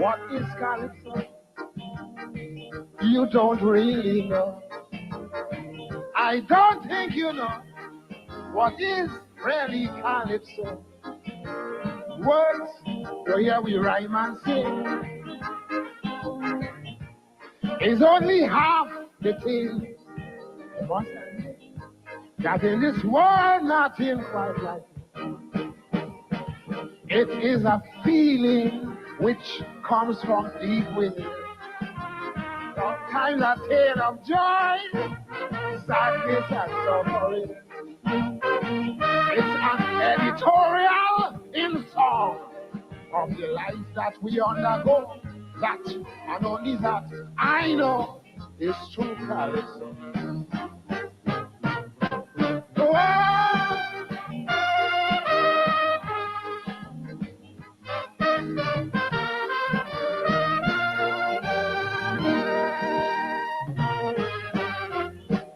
What is calypso? You don't really know. I don't think you know what is really calypso. Words, so here we rhyme and sing, is only half the thing. You must admit that in this world nothing quite like it. It is a feeling which comes from deep within. Sometimes a tale of joy, sadness and suffering. It's an editorial in song of the life that we undergo. That and only that I know is true calypso.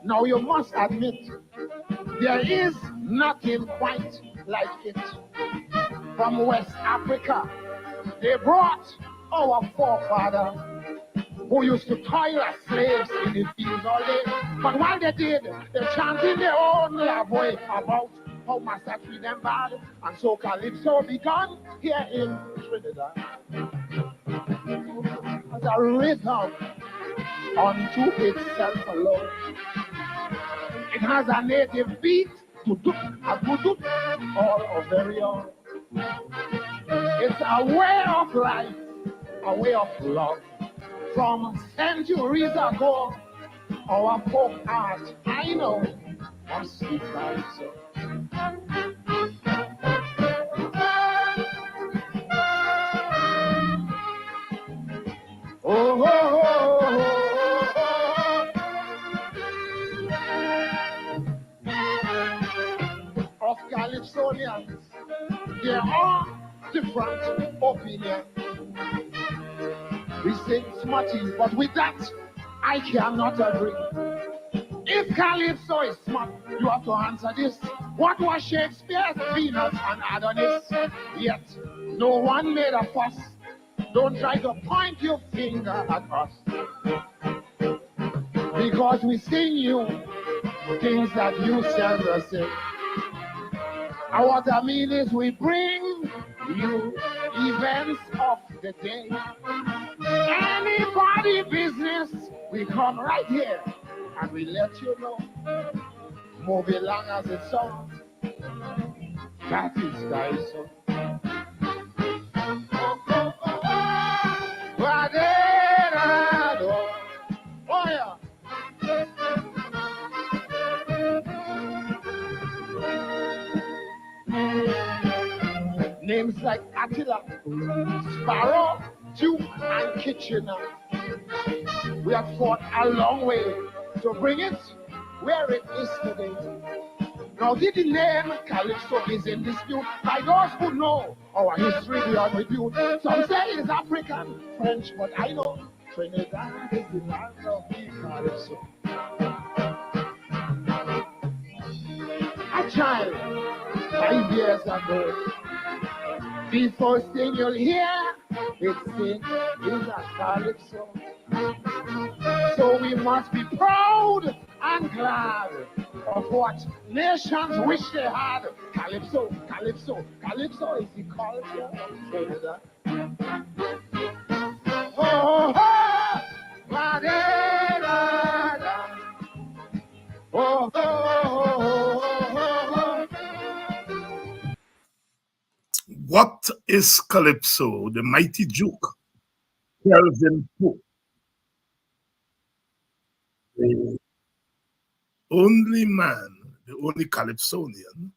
Now you must admit there is nothing quite like it. From West Africa, they brought our forefathers who used to toil as slaves in the fields all day. But while they did, they chanted their own love way about how Master treat them bad. And so calypso began here in Trinidad as a rhythm unto itself alone. It has a native beat, a good all of very own. It's a way of life, a way of love. From centuries ago, our folk art, I know, must be calypso. Oh, oh, oh, oh, oh. Of calypsonians, there are different opinions. We sing smarties, but with that, I cannot agree. If calypso is smart, you have to answer this. What was Shakespeare's Venus and Adonis? Yet, no one made a fuss. Don't try to point your finger at us. Because we sing you things that you seldom sing. And what I mean is we bring you events of the day. Anybody business, we come right here and we let you know. Move along as a song. That is calypso. Oh yeah. Names like Attila, Sparrow, Duke, and Kitchener. We have fought a long way to bring it where it is today. Now, the name calypso is in dispute by those who know our history beyond review. Some say it's African, French, but I know Trinidad is the land of the calypso. A child, 5 years ago, the first thing you'll hear it sing is a calypso. So we must be proud and glad of what nations wish they had. Calypso, calypso, calypso is the culture of Trinidad. Oh, oh, ba-de-da-da. Oh, oh, oh, oh, oh. What is calypso? The mighty Duke, Kelvin Pope, the only man, the only calypsonian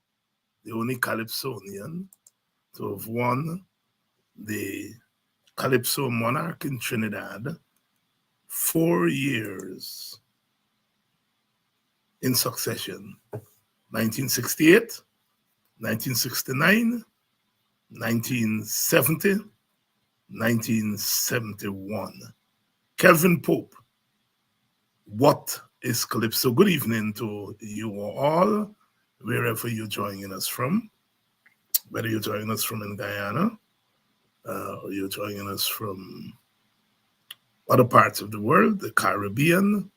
to have won the Calypso monarch in Trinidad 4 years in succession. 1968, 1969, 1970, 1971. Kelvin Pope, what is Calypso? Good evening to you all, wherever you're joining us from, whether you're joining us from in Guyana, You're joining us from other parts of the world, the Caribbean,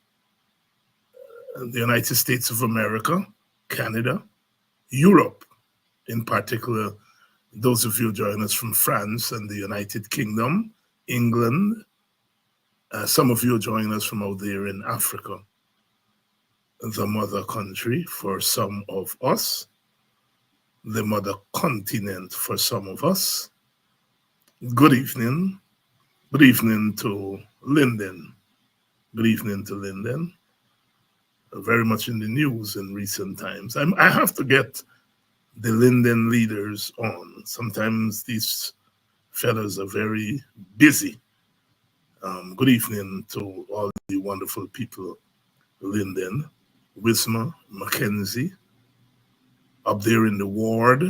the United States of America, Canada, Europe, in particular, those of you joining us from France and the United Kingdom, England, some of you are joining us from out there in Africa, the mother country for some of us, the mother continent for some of us. Good evening. Good evening to Linden. Good evening to Linden. Very much in the news in recent times. I have to get the Linden leaders on. Sometimes these fellows are very busy. Good evening to all the wonderful people, Linden, Wisma, Mackenzie, up there in the ward,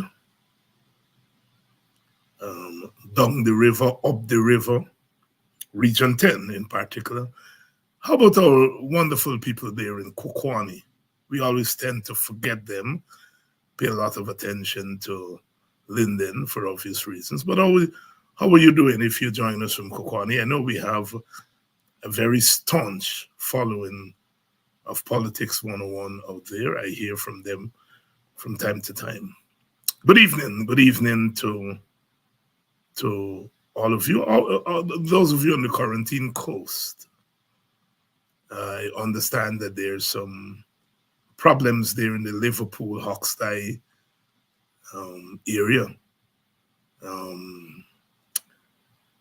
down the river, up the river, Region 10 in particular. How about our wonderful people there in Kokwani? We always tend to forget them, pay a lot of attention to Linden for obvious reasons. But how are you doing if you join us from Kokwani? I know we have a very staunch following of Politics 101 out there. I hear from them from time to time. Good evening to all of you, all those of you on the quarantine coast. I understand that there's some problems there in the Liverpool, Hoxtie area.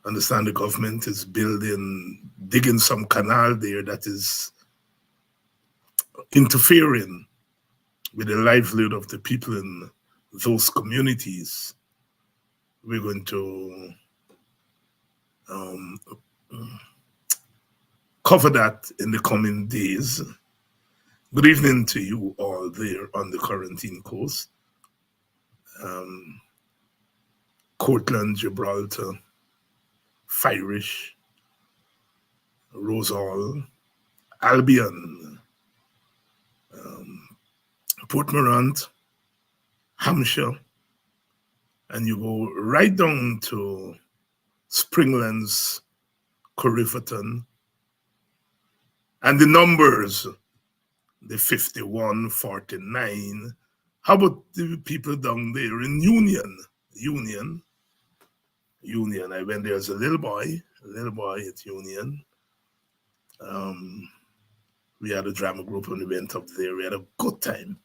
Understand the government is digging some canal there that is interfering with the livelihood of the people in those communities. We're going to cover that in the coming days. Good evening to you all there on the quarantine coast. Cortland, Gibraltar, Firish, Rosal, Albion, Port Morant, Hampshire, and you go right down to Springlands, Corriverton, and the numbers, the 51, 49. How about the people down there in Union? I went there as a little boy at Union. We had a drama group and we went up there. We had a good time.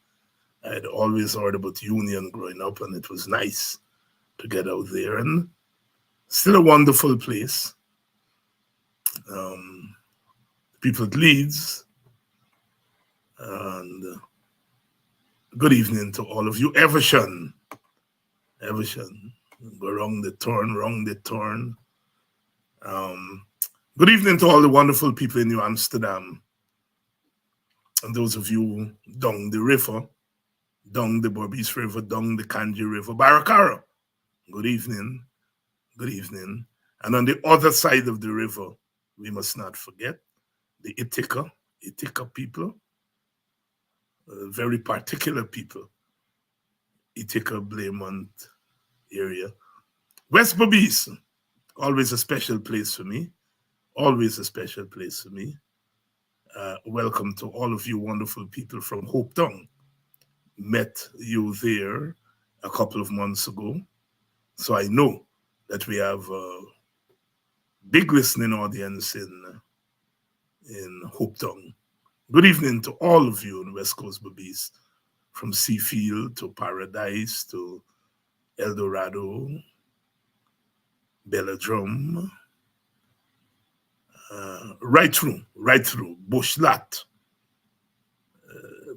I had always heard about Union growing up, and it was nice to get out there. And still a wonderful place. People at Leeds. And good evening to all of you. Eversham. Go round the turn. Good evening to all the wonderful people in New Amsterdam. And those of you down the river, down the Berbice River, down the Kanji River, Barakara. Good evening. And on the other side of the river, we must not forget the Ithaca people, very particular people, Ithaca, Blaymont area. West Berbice, always a special place for me. Welcome to all of you wonderful people from Hope Town. Met you there a couple of months ago. So I know that we have a big listening audience in Hope Town. Good evening to all of you in West Coast Berbice, from Seafield to Paradise to El Dorado, Belladrum, right through Bushlat.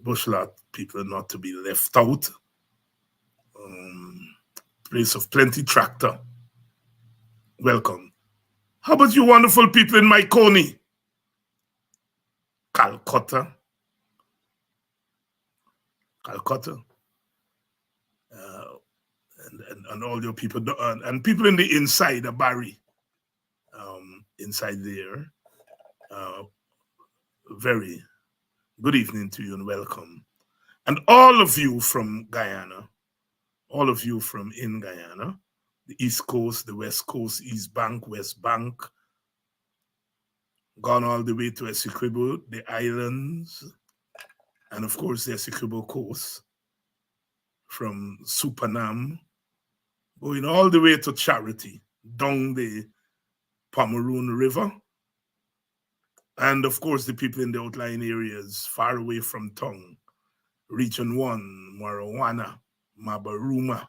Bushlat people not to be left out. Place of plenty tractor. Welcome. How about you wonderful people in Myconi? Calcutta. And all your people, and people in the inside, Barry, inside there. Very good evening to you and welcome. And all of you from Guyana, all of you from in Guyana, the East Coast, the West Coast, East Bank, West Bank, gone all the way to Essequibo, the islands, and of course the Essequibo Coast, from Supanam, going all the way to Charity, down the Pomeroon River, and of course the people in the outlying areas far away from town, Region 1, Marijuana, Mabaruma,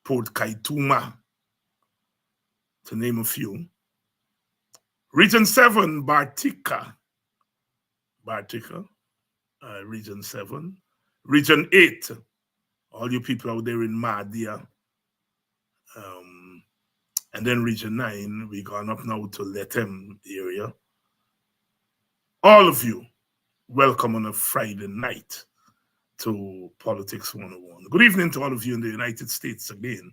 Port Kaituma, to name a few. Region 7, Bartica, Region 7. Region 8, all you people out there in Mahdia. And then Region 9, we gone up now to Letem area. All of you, welcome on a Friday night to Politics 101. Good evening to all of you in the United States again.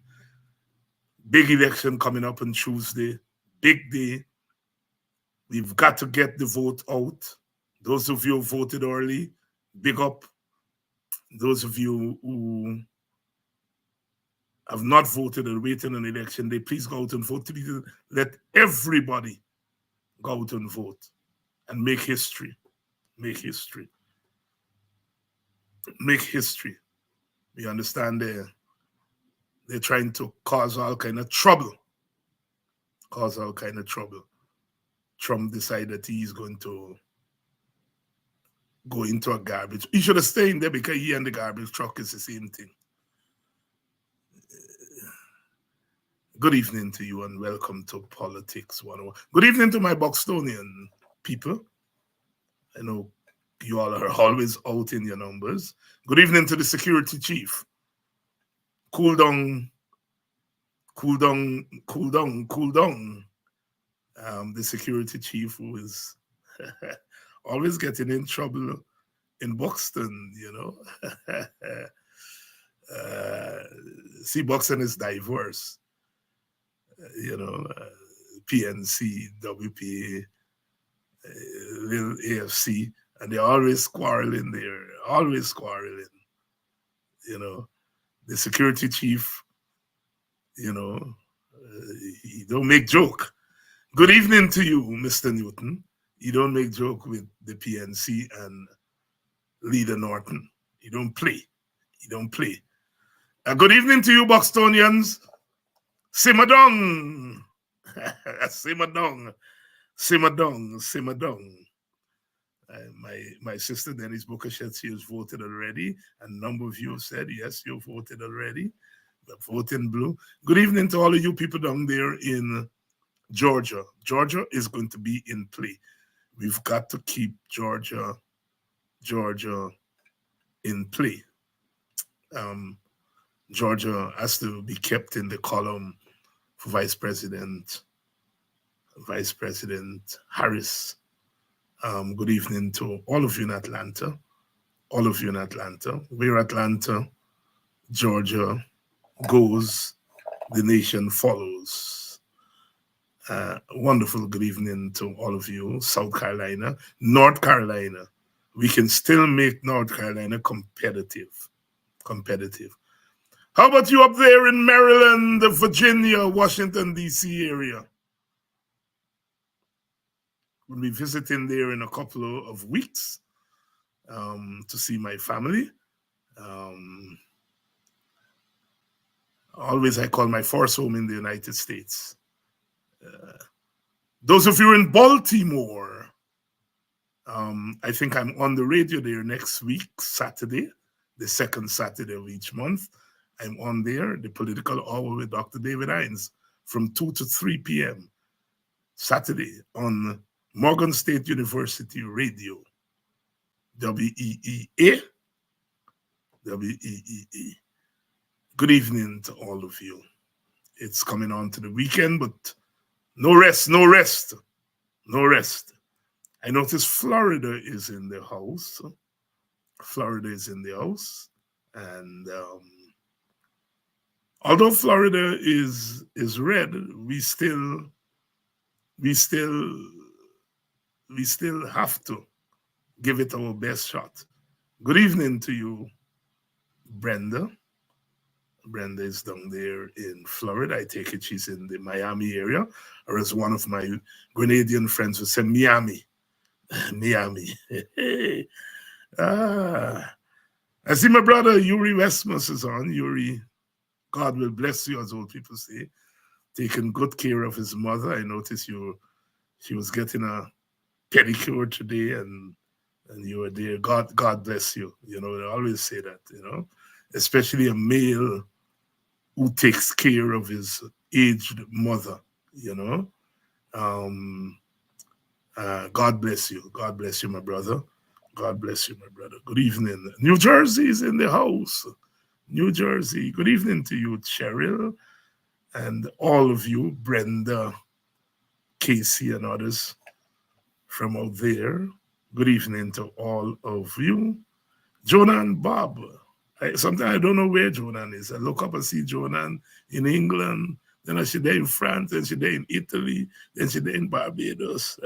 Big election coming up on Tuesday. Big day. We've got to get the vote out. Those of you who voted early, big up. Those of you who have not voted and waiting on election day, please go out and vote. Let everybody go out and vote and make history. Make history. Make history. We understand they're trying to cause all kind of trouble. Cause all kind of trouble. Trump decided that he's going to go into a garbage. He should have stayed in there because he and the garbage truck is the same thing. Good evening to you and welcome to Politics 101. Good evening to my Bostonian people. I know you all are always out in your numbers. Good evening to the security chief. Cool down. The security chief who is always getting in trouble in Buxton, you know. See, Buxton is diverse. You know, PNC, WPA, little AFC, and they're always quarreling there, always quarreling. You know, the security chief, you know, he don't make joke. Good evening to you, Mr. Newton. You don't make joke with the PNC and Leader Norton. You don't play. You don't play. Good evening to you, Bostonians. Simmer down. Simmer down. Simmer down. Simmer down. My sister Denise Booker said she has voted already. And a number of you have said, yes, you voted already. But voting blue. Good evening to all of you people down there in Georgia. Georgia is going to be in play. We've got to keep Georgia in play. Georgia has to be kept in the column for Vice President Harris. Good evening to all of you in Atlanta. All of you in Atlanta. Where Atlanta, Georgia goes, the nation follows. Wonderful good evening to all of you. South Carolina, North Carolina. We can still make North Carolina competitive. How about you up there in Maryland, Virginia, Washington, D.C. area? We'll be visiting there in a couple of weeks to see my family. Always I call my first home in the United States. Those of you in Baltimore, I think I'm on the radio there next week, Saturday, the second Saturday of each month. I'm on there, the political hour with Dr. David Hines from 2 to 3 p.m. Saturday on Morgan State University Radio, WEEA. Good evening to all of you. It's coming on to the weekend, but no rest. I notice Florida is in the house. And although Florida is red, we still have to give it our best shot. Good evening to you, Brenda Brenda is down there in Florida. I take it she's in the Miami area, or as one of my Grenadian friends would say, Miami. Miami. ah. I see my brother Yuri Westmus is on. Yuri, God will bless you, as old people say. Taking good care of his mother. I noticed she was getting a pedicure today, and you were there. God bless you. You know, I always say that, you know, especially a male who takes care of his aged mother, you know. Um, God bless you. God bless you, my brother. God bless you, my brother. Good evening. New Jersey is in the house. New Jersey. Good evening to you, Cheryl, and all of you, Brenda, Casey, and others from out there. Good evening to all of you. Jonan Bob. Sometimes I don't know where Jonan is. I look up and see Jonan in England. Then she's there in France. Then she's there in Italy. Then she's there in Barbados.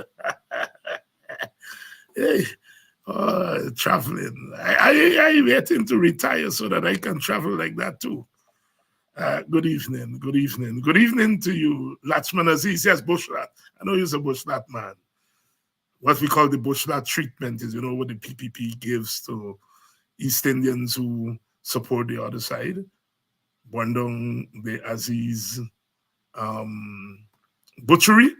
Hey, traveling. I waiting to retire so that I can travel like that too. Good evening. Good evening. Good evening to you, Latchman Aziz. Yes, Bushrat. I know he's a Bushrat man. What we call the Bushrat treatment is, you know, what the PPP gives to East Indians who support the other side. Bondong, the Aziz butchery,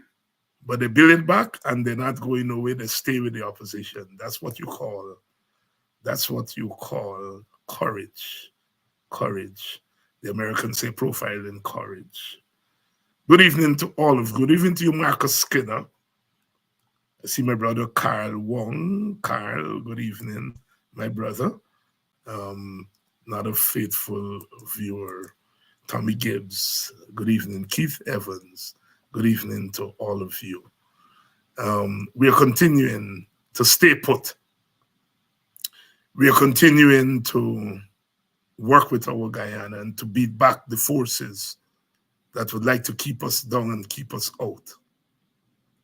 but they build it back and they're not going nowhere. They stay with the opposition. That's what you call courage. Courage. The Americans say profiling courage. Good evening to all of you. Good evening to you, Marcus Skinner. I see my brother Carl Wong. Carl, good evening, my brother. Not a faithful viewer. Tommy Gibbs, good evening. Keith Evans, good evening to all of you. We are continuing to stay put. We are continuing to work with our Guyana and to beat back the forces that would like to keep us down and keep us out.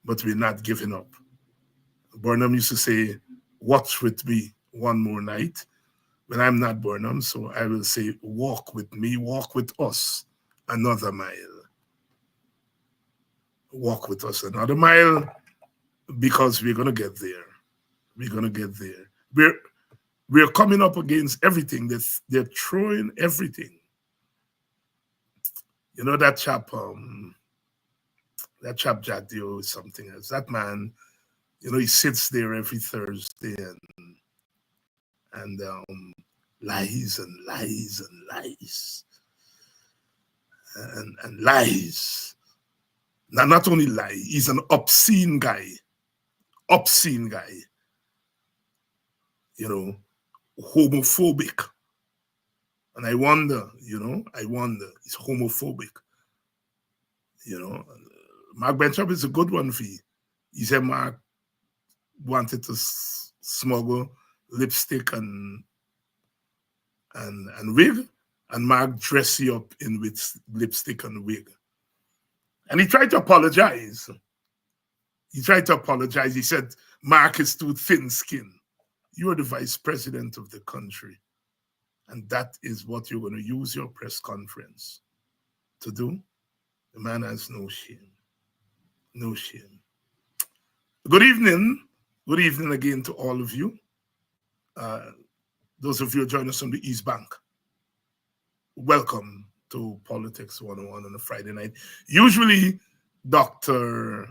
But we're not giving up. Burnham used to say, watch with me one more night. But I'm not Burnham, so I will say, walk with me, walk with us another mile. Walk with us another mile, because we're going to get there. We're going to get there. We're coming up against everything. They're throwing everything. You know, that chap Jagdeo is something else. That man, you know, he sits there every Thursday and lies and lies and lies and lies. Now, not only lie, he's an obscene guy. Obscene guy. You know, homophobic. And I wonder, he's homophobic. You know, Mark Benchop is a good one for you. He said Mark wanted to smuggle lipstick and wig, and Mark dressed you up in with lipstick and wig. And he tried to apologize. He said, Mark is too thin-skinned. You are the vice president of the country. And that is what you're going to use your press conference to do? The man has no shame. No shame. Good evening. Good evening again to all of you. Those of you who join us on the East Bank, welcome to Politics 101 on a Friday night. Usually, Dr.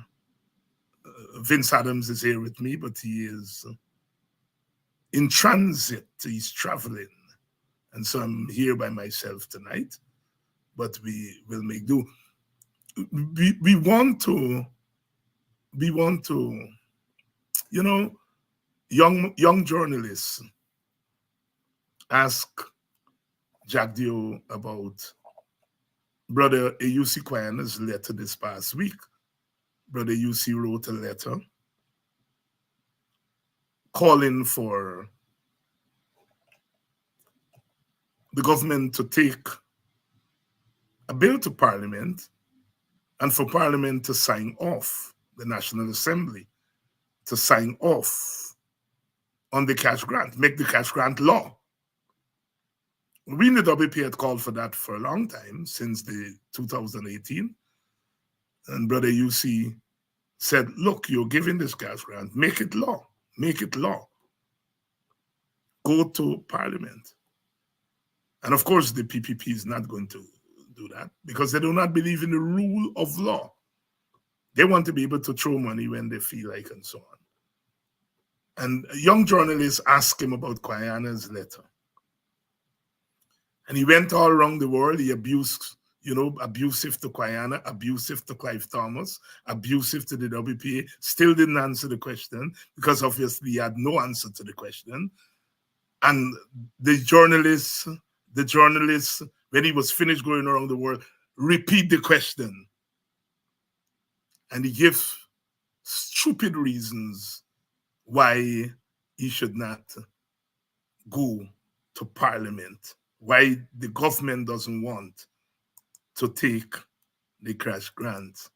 Vince Adams is here with me, but he is in transit. He's traveling. And so I'm here by myself tonight, but we will make do. We want to, you know, young journalists ask Jagdeo about Brother A.U.C. Kwayana's letter this past week. Brother A.U.C. wrote a letter calling for the government to take a bill to Parliament and for Parliament to sign off, the National Assembly, to sign off on the cash grant, make the cash grant law. We in the WP had called for that for a long time, since the 2018. And Brother UC said, look, you're giving this gas grant, make it law, make it law. Go to Parliament. And of course, the PPP is not going to do that because they do not believe in the rule of law. They want to be able to throw money when they feel like and so on. And a young journalist asked him about Kwayana's letter. And he went all around the world. He abused, abusive to Kwayana, abusive to Clive Thomas, abusive to the WPA, still didn't answer the question because obviously he had no answer to the question. And the journalist, when he was finished going around the world, repeat the question. And he gave stupid reasons why he should not go to Parliament, why the government doesn't want to take the crash grant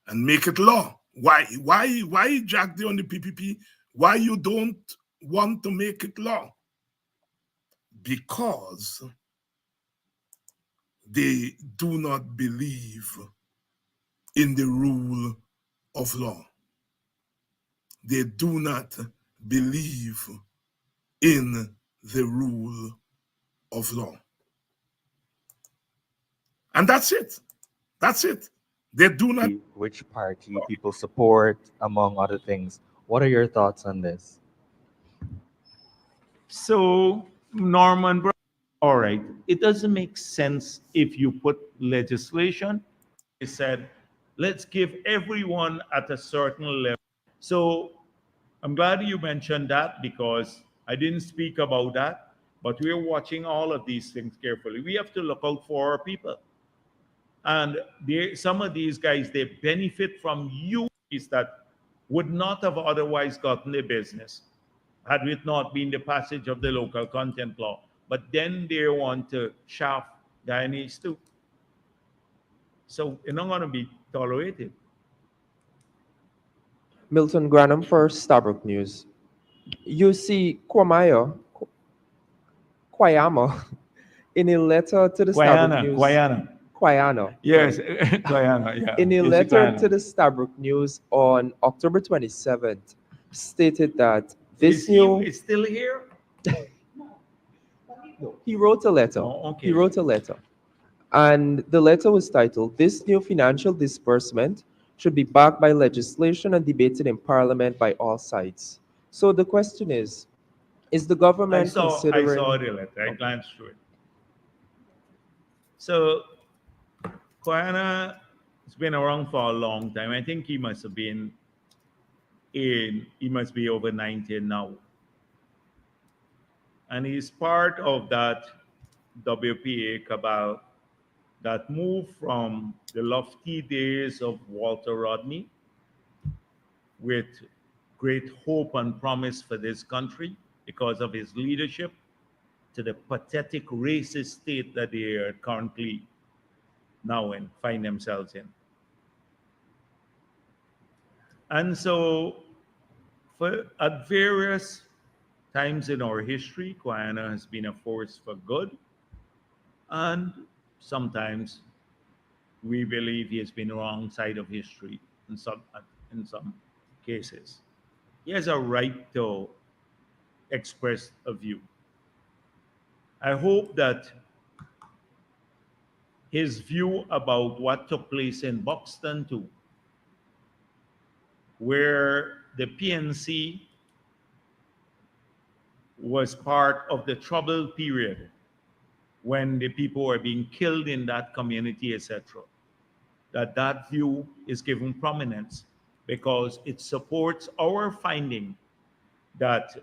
and make it law. Why Jagdeo on the PPP? Why you don't want to make it law? Because they do not believe in the rule of law. They do not believe in the rule of law. And that's it. That's it. They do not. Which party people support, among other things. What are your thoughts on this? So, Norman, all right, it doesn't make sense if you put legislation. They said, let's give everyone at a certain level. So, I'm glad you mentioned that because I didn't speak about that, but we're watching all of these things carefully. We have to look out for our people. And some of these guys, they benefit from UPs that would not have otherwise gotten the business had it not been the passage of the local content law. But then they want to shaft Guyanese too. So it's not going to be tolerated. Milton Granham for Stabrook News. You see Kwayama in a letter to the Stabrook News. Kwayana. Yes, Kwayana, yeah. In a letter to the Stabrook News on October 27th, stated that this new... Is still here? He wrote a letter. Oh, okay. He wrote a letter. And the letter was titled, "This new financial disbursement should be backed by legislation and debated in Parliament by all sides." So the question is the government considering... I saw the letter. I glanced through it. So, Kwayana has been around for a long time. I think he must be over 90 now. And he's part of that WPA cabal that moved from the lofty days of Walter Rodney with great hope and promise for this country because of his leadership to the pathetic racist state that they are currently now find themselves in. And so at various times in our history, Kwayana has been a force for good, and sometimes we believe he has been wrong side of history in some cases. He has a right to express a view. I hope that his view about what took place in Buxton too, where the PNC was part of the troubled period when the people were being killed in that community, etc., that view is given prominence because it supports our finding that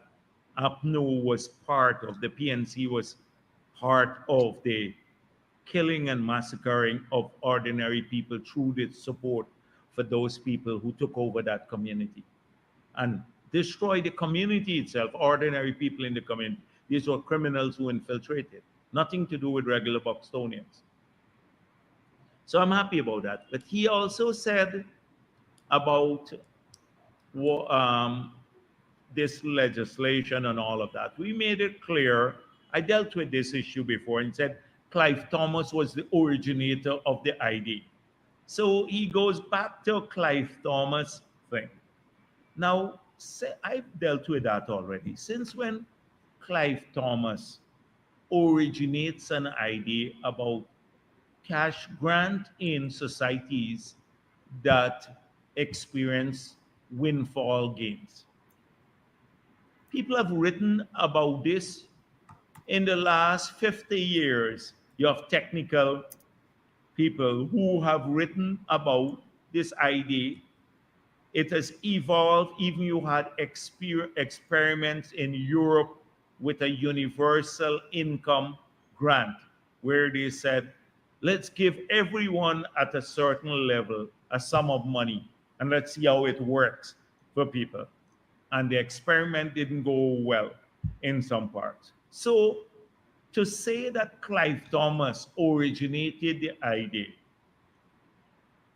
APNU was part of, the PNC was part of the killing and massacring of ordinary people through its support for those people who took over that community and destroyed the community itself, ordinary people in the community. These were criminals who infiltrated, nothing to do with regular Buxtonians. So I'm happy about that. But he also said about this legislation and all of that. We made it clear I dealt with this issue before and said Clive Thomas was the originator of the idea. So he goes back to Clive Thomas thing. Now, I've dealt with that already. Since when Clive Thomas originates an idea about cash grant in societies that experience windfall gains. People have written about this in the last 50 years. You have technical people who have written about this idea. It has evolved. Even you had experiments in Europe with a universal income grant where they said, let's give everyone at a certain level a sum of money and let's see how it works for people. And the experiment didn't go well in some parts. So to say that Clive Thomas originated the idea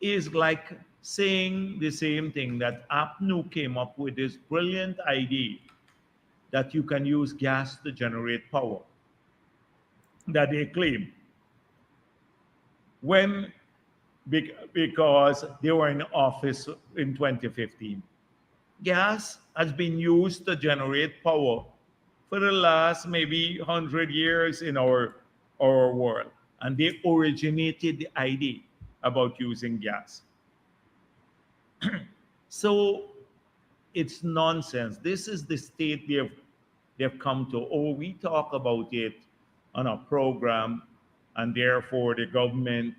is like saying the same thing that Apnu came up with this brilliant idea that you can use gas to generate power that they claim when because they were in office in 2015. Gas has been used to generate power for the last maybe 100 years in our world. And they originated the idea about using gas. So it's nonsense. This is the state they've come to. Oh, we talk about it on a program, and therefore the government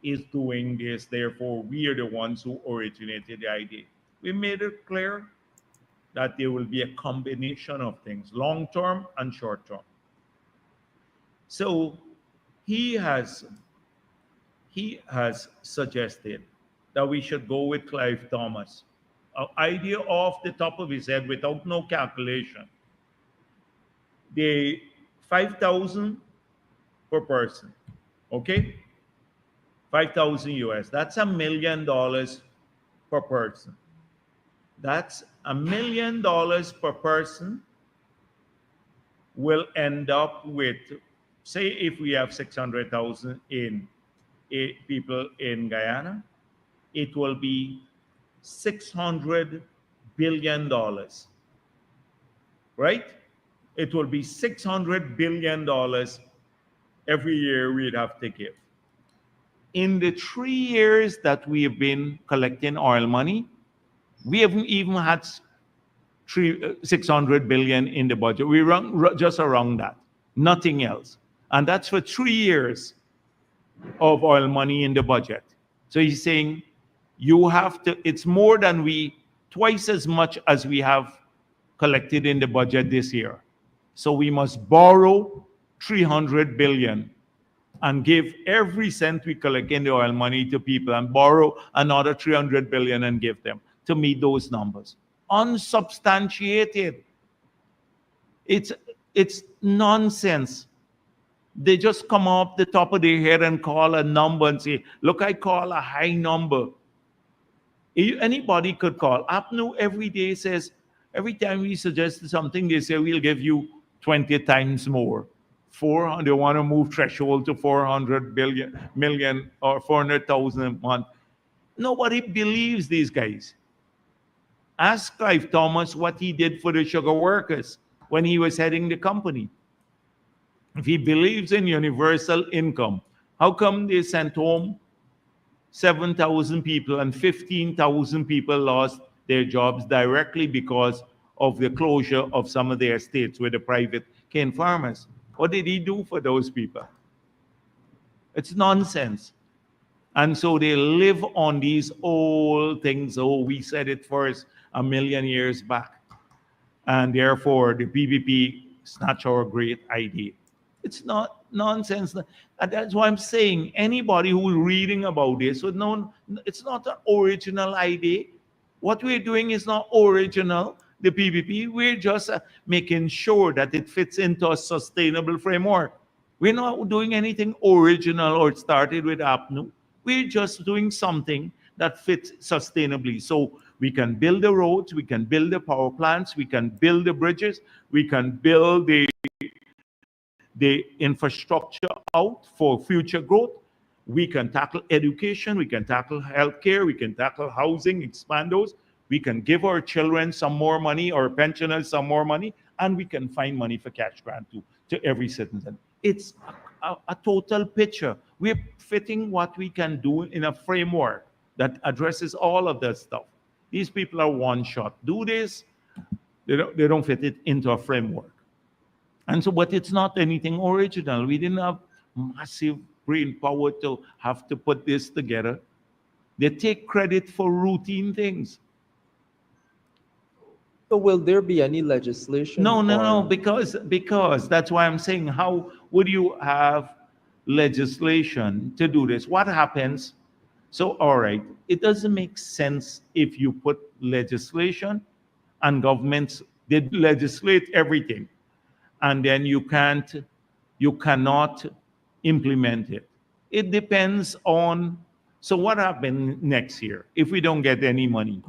is doing this. Therefore, we are the ones who originated the idea. We made it clear that there will be a combination of things, long term and short term. So he has suggested that we should go with Clive Thomas. An idea off the top of his head without no calculation. The 5,000 per person. Okay? 5,000 US. That's $1 million per person. That's $1 million per person will end up with, say, if we have 600,000 in people in Guyana, it will be $600 billion, right? It will be $600 billion every year we'd have to give. In the 3 years that we have been collecting oil money, we haven't even had 600 billion in the budget. We run just around that, nothing else. And that's for 3 years of oil money in the budget. So he's saying you have to, it's more than twice as much as we have collected in the budget this year. So we must borrow 300 billion and give every cent we collect in the oil money to people and borrow another 300 billion and give them to meet those numbers. Unsubstantiated. It's nonsense. They just come off the top of their head and call a number and say, look, I call a high number. Anybody could call. APNU every day says, every time we suggest something, they say, we'll give you 20 times more. They want to move threshold to 400 million or 400,000 a month. Nobody believes these guys. Ask Clive Thomas what he did for the sugar workers when he was heading the company. If he believes in universal income, how come they sent home 7,000 people and 15,000 people lost their jobs directly because of the closure of some of their estates with the private cane farmers? What did he do for those people? It's nonsense. And so they live on these old things. Oh, we said it first 1,000,000 years back. And therefore, the PPP snatch our great idea. It's not nonsense. And that's why I'm saying anybody who's reading about this would know it's not an original idea. What we're doing is not original, the PPP. We're just making sure that it fits into a sustainable framework. We're not doing anything original or started with APNU. We're just doing something that fits sustainably. So we can build the roads, we can build the power plants, we can build the bridges, we can build the the infrastructure out for future growth, we can tackle education, we can tackle healthcare, we can tackle housing, expand those. We can give our children some more money, our pensioners some more money, and we can find money for cash grant to every citizen. It's a total picture. We're fitting what we can do in a framework that addresses all of that stuff. These people are one shot. Do this, they don't fit it into a framework. And so, but it's not anything original. We didn't have massive brain power to have to put this together. They take credit for routine things. So will there be any legislation? No, because that's why I'm saying, how would you have legislation to do this? What happens? So, all right, it doesn't make sense if you put legislation and governments, they legislate everything, and then you cannot implement it. It depends on, so what happens next year if we don't get any money,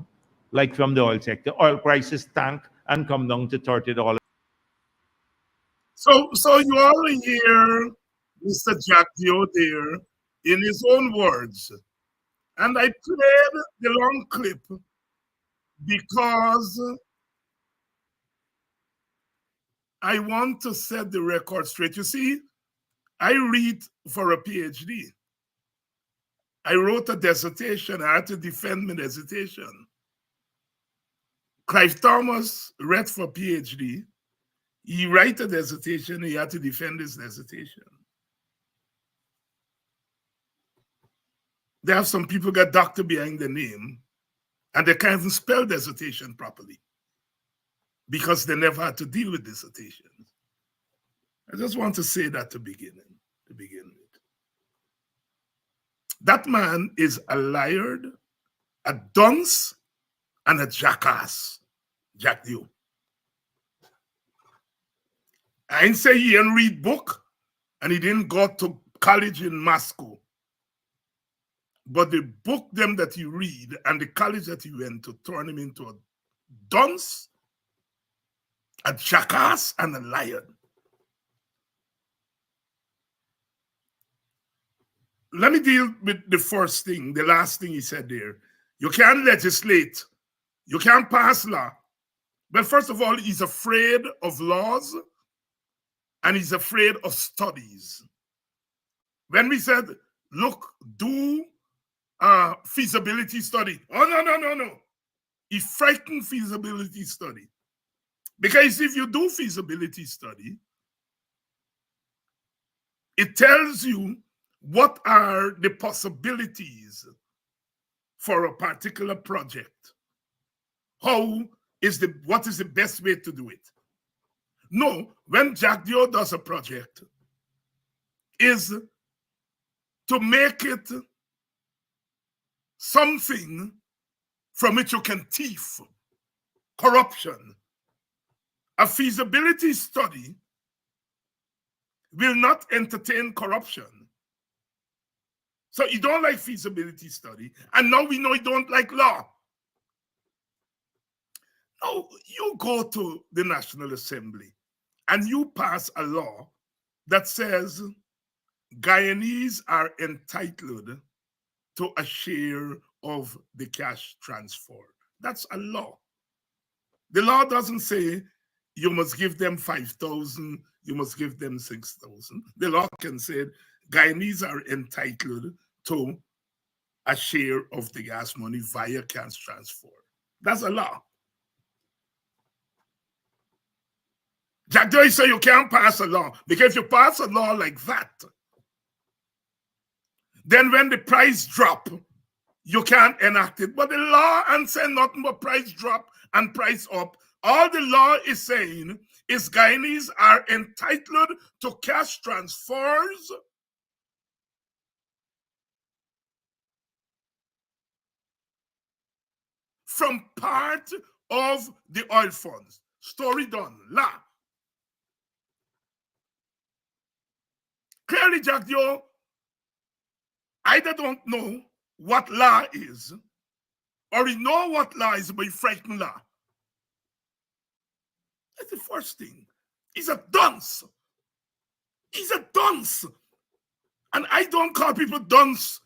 like from the oil sector? Oil prices tank and come down to $30. So you all hear Mr. Jagdeo there in his own words. And I played the long clip because I want to set the record straight. You see, I read for a PhD. I wrote a dissertation. I had to defend my dissertation. Clive Thomas read for PhD. He wrote a dissertation. He had to defend his dissertation. There have some people got doctor behind the name, and they can't even spell dissertation properly because they never had to deal with dissertations. I just want to say that to begin with. That man is a liar, a dunce, and a jackass, Jagdeo. I ain't say he didn't read book and he didn't go to college in Moscow. But the book them that he read and the college that he went to turn him into a dunce, a jackass, and a liar. Let me deal with the first thing, the last thing he said there. You can't legislate. You can't pass law. But first of all, he's afraid of laws and he's afraid of studies. When we said, look, do a feasibility study. Oh, no. He frightened feasibility study. Because if you do feasibility study, it tells you what are the possibilities for a particular project. What is the best way to do it? No, when Jagdeo does a project, is to make it something from which you can thief, corruption. A feasibility study will not entertain corruption. So you don't like feasibility study, and now we know you don't like law. Now you go to the National Assembly and you pass a law that says Guyanese are entitled to a share of the cash transfer. That's a law. The law doesn't say you must give them 5,000, you must give them 6,000. The law can say Guyanese are entitled to a share of the gas money via cash transfer. That's a law. Jagdeo said you can't pass a law, because if you pass a law like that, then when the price drop, you can't enact it. But the law and say nothing but price drop and price up. All the law is saying is Guyanese are entitled to cash transfers from part of the oil funds. Story done. Law. Clearly, Jagdeo either don't know what law is, or he know what law is, but he frightened law. That's the first thing. He's a dunce. He's a dunce. And I don't call people dunce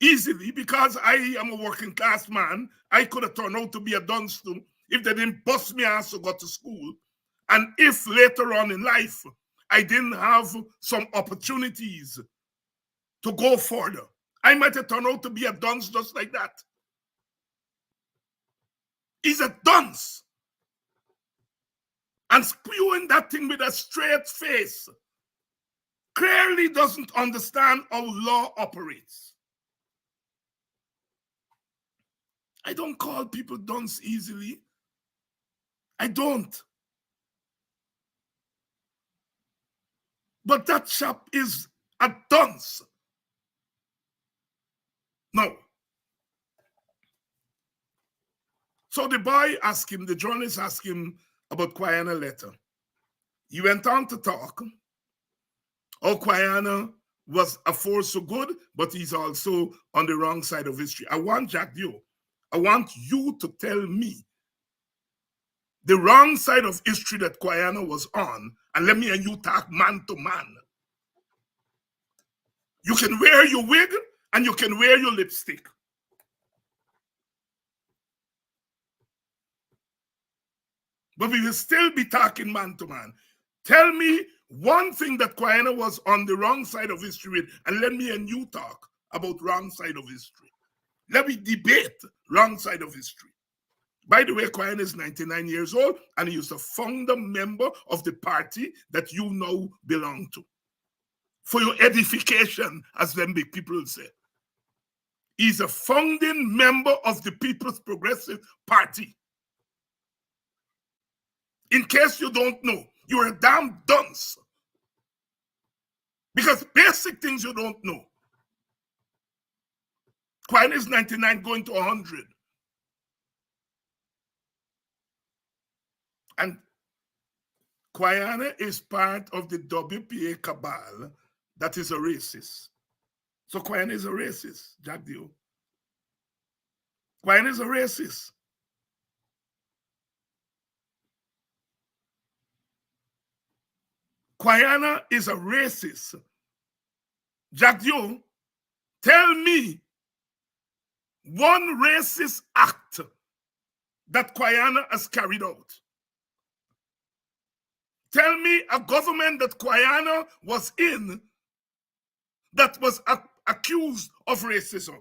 easily because I am a working class man. I could have turned out to be a dunce too if they didn't bust me ass to go to school. And if later on in life I didn't have some opportunities to go further, I might have turned out to be a dunce just like that. He's a dunce. And spewing that thing with a straight face clearly doesn't understand how law operates. I don't call people dunce easily. I don't. But that chap is a dunce. No. So the boy asked him, the journalist asked him about Kwayana letter. He went on to talk. Oh, Kwayana was a force so good, but he's also on the wrong side of history. I want Jagdeo. I want you to tell me the wrong side of history that Kwayana was on, and let me and you talk man to man. You can wear your wig and you can wear your lipstick. But we will still be talking man to man. Tell me one thing that Kwayana was on the wrong side of history with, and let me and you talk about wrong side of history. Let me debate wrong side of history. By the way, Kwayana is 99 years old, and he is a founder member of the party that you now belong to. For your edification, as them big people say. He's a founding member of the People's Progressive Party. In case you don't know, you're a damn dunce. Because basic things you don't know. Kwayana is 99 going to 100. And Kwayana is part of the WPA cabal that is a racist. So Kwayana is a racist, Jagdeo. Kwayana is a racist. Kwayana is a racist. Jagdeo, tell me one racist act that Kwayana has carried out. Tell me a government that Kwayana was in that was accused of racism.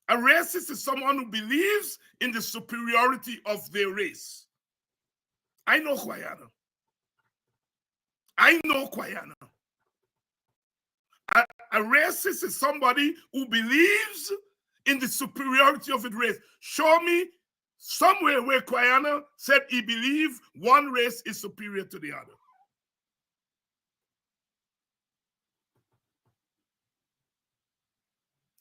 A racist is someone who believes in the superiority of their race. I know Kwayana. I know Kwayana. A racist is somebody who believes in the superiority of its race. Show me somewhere where Kwayana said he believed one race is superior to the other.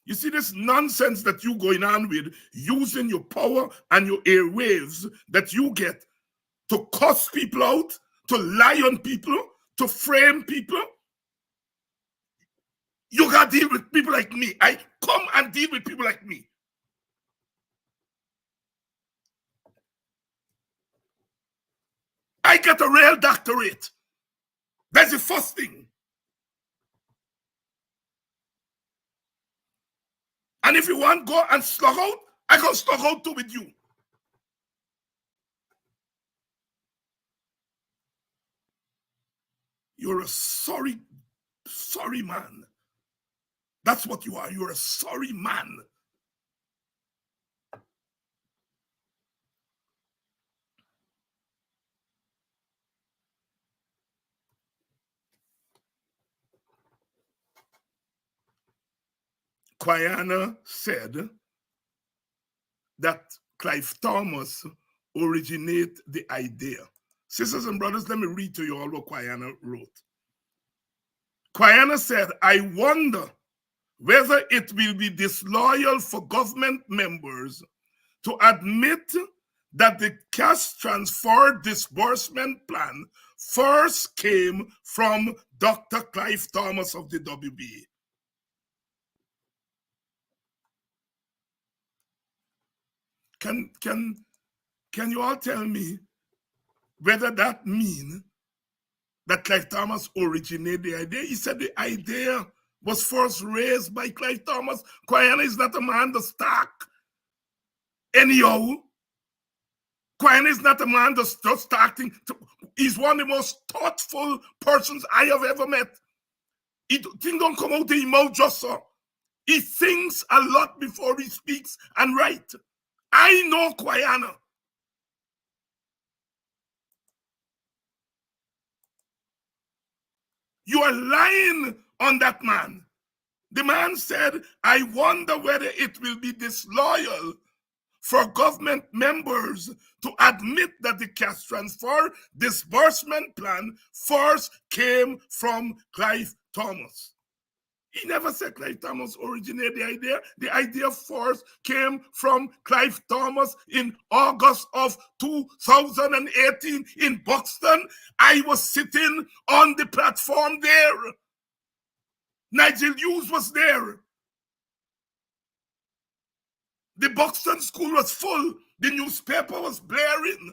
You see this nonsense that you going on with, using your power and your airwaves that you get to cuss people out, to lie on people, to frame people. You got to deal with people like me. I come and deal with people like me. I get a real doctorate. That's the first thing. And if you want to go and slug out, I can slug out too with you. You're a sorry man. That's what you are. You're a sorry man. Kwayana said that Clive Thomas originated the idea. Sisters and brothers, let me read to you all what Kwayana wrote. Kwayana said, I wonder whether it will be disloyal for government members to admit that the cash transfer disbursement plan first came from Dr. Clive Thomas of the WBA. Can you all tell me whether that means that Clive Thomas originated the idea. He said the idea was first raised by Clive Thomas. Guyana is not a man to stark. Anyhow, Guyana is not a man that's just starting. He's one of the most thoughtful persons I have ever met. Things don't come out of his mouth just so. He thinks a lot before he speaks and writes. I know Guyana. You are lying on that man. The man said, I wonder whether it will be disloyal for government members to admit that the cash transfer disbursement plan first came from Clive Thomas. He never said Clive Thomas originated the idea. The idea first came from Clive Thomas in August of 2018 in Buxton. I was sitting on the platform there. Nigel Hughes was there. The Buxton school was full. The newspaper was blaring.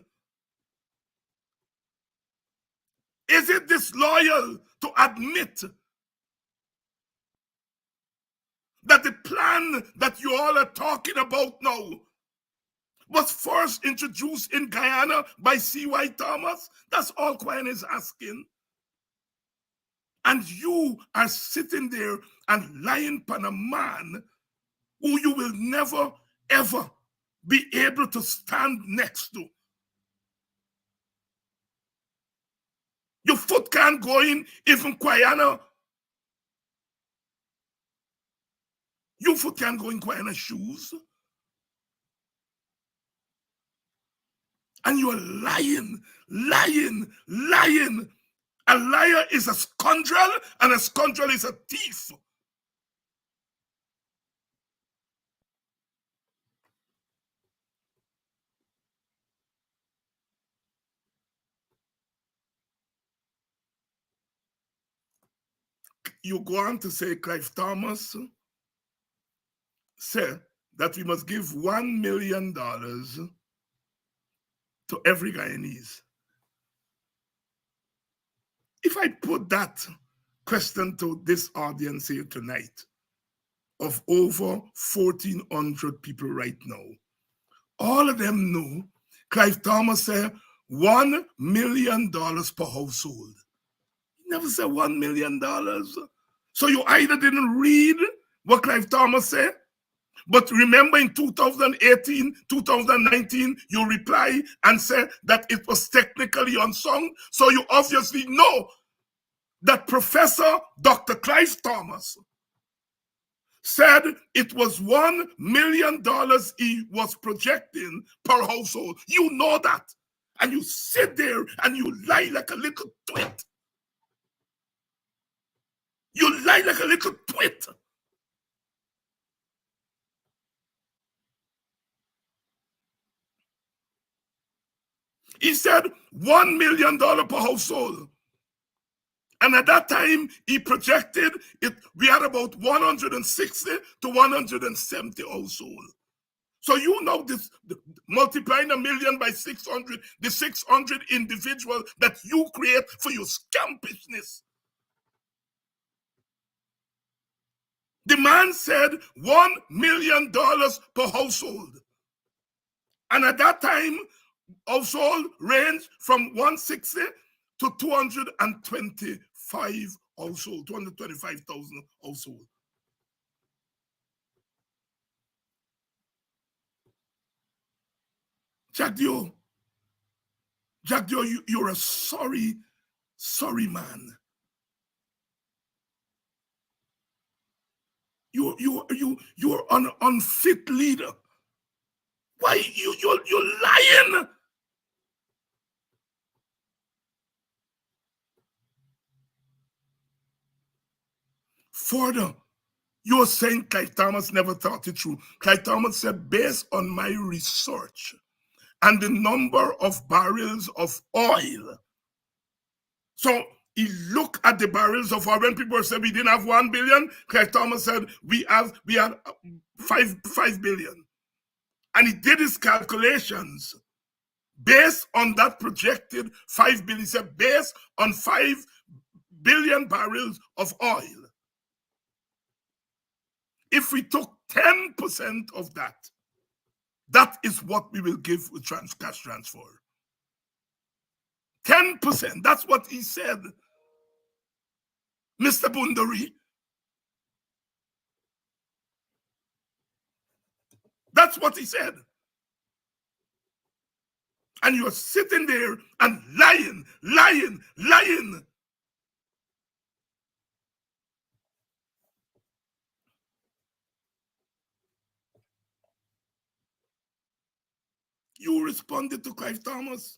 Is it disloyal to admit that the plan that you all are talking about now was first introduced in Guyana by C.Y. Thomas? That's all Guyana is asking. And you are sitting there and lying upon a man who you will never, ever be able to stand next to. Your foot can't go in even Guyana. Your foot can't go in Guyana shoes. And you are lying, lying, lying. A liar is a scoundrel, and a scoundrel is a thief. You go on to say Clive Thomas said that we must give $1 million to every Guyanese. If I put that question to this audience here tonight, of over 1,400 people right now, all of them know Clive Thomas said $1 million per household. He never said $1 million. So you either didn't read what Clive Thomas said, but remember in 2018, 2019, you reply and say that it was technically unsound. So you obviously know that Professor Dr. Clive Thomas said it was $1 million he was projecting per household. You know that. And you sit there and you lie like a little twit. You lie like a little twit. He said $1 million per household. And at that time, he projected it. We had about 160 to 170 households. So you know this, multiplying $1 million by 600, the 600 individuals that you create for your scampishness. The man said $1 million per household. And at that time, household ranged from 160 to 225 households, 225,000 households. Jagdeo, you're a sorry man. You're an unfit leader. Why you're lying? Further, you're saying Clive Thomas never thought it through. Clive Thomas said, based on my research and the number of barrels of oil. So he looked at the barrels of oil. When people said we didn't have 1 billion, Clive Thomas said we had 5 billion. And he did his calculations based on that projected 5 billion, he said based on 5 billion barrels of oil. If we took 10% of that, that is what we will give with cash transfer. 10%, that's what he said, Mr. Bundari. That's what he said. And you're sitting there and lying. You responded to Clive Thomas.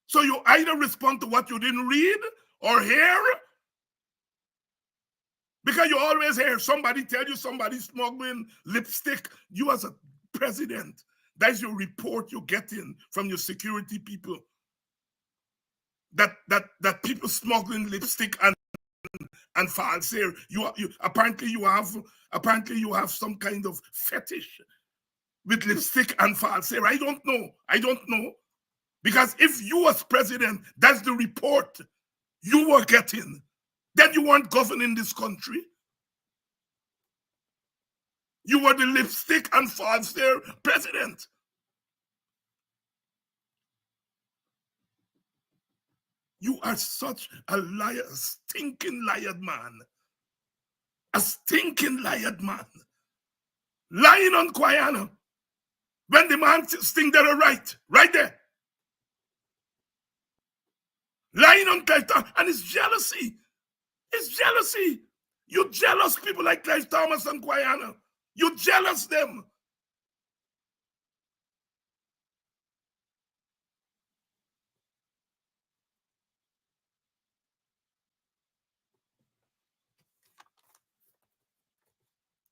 So you either respond to what you didn't read or hear, because you always hear somebody tell you somebody smuggling lipstick. You as a president, that's your report you're getting from your security people. That people smuggling lipstick and false hair. Apparently you have some kind of fetish with lipstick and false hair. I don't know. Because if you as president, that's the report you were getting, then you weren't governing this country. You were the lipstick and false hair president. You are such a liar, a stinking liar man. A stinking liar man. Lying on Guyana. When the man think they're right there. Lying on Clive Thomas, and it's jealousy. It's jealousy. You jealous people like Clive Thomas and Guyana. You jealous them.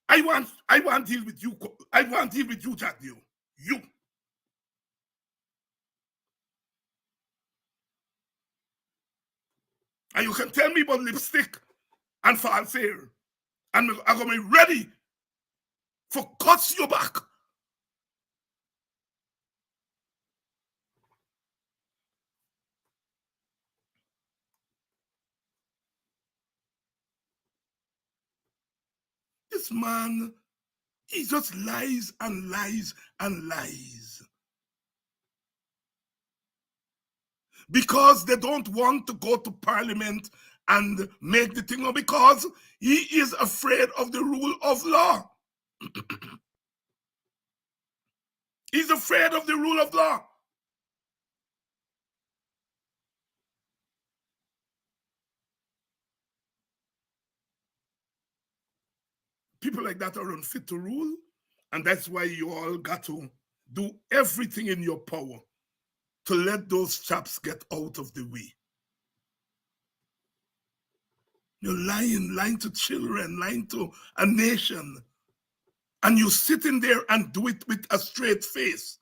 I want to deal with you. I want to deal with you, Jagdeo. You. And you can tell me about lipstick and false hair. And I'm going to be ready for cuts your back. This man, he just lies and lies and lies. Because they don't want to go to parliament and make the thing, or because he is afraid of the rule of law. He's afraid of the rule of law. People like that are unfit to rule, and that's why you all got to do everything in your power to let those chaps get out of the way. You're lying to children, lying to a nation, and you're sitting there and do it with a straight face.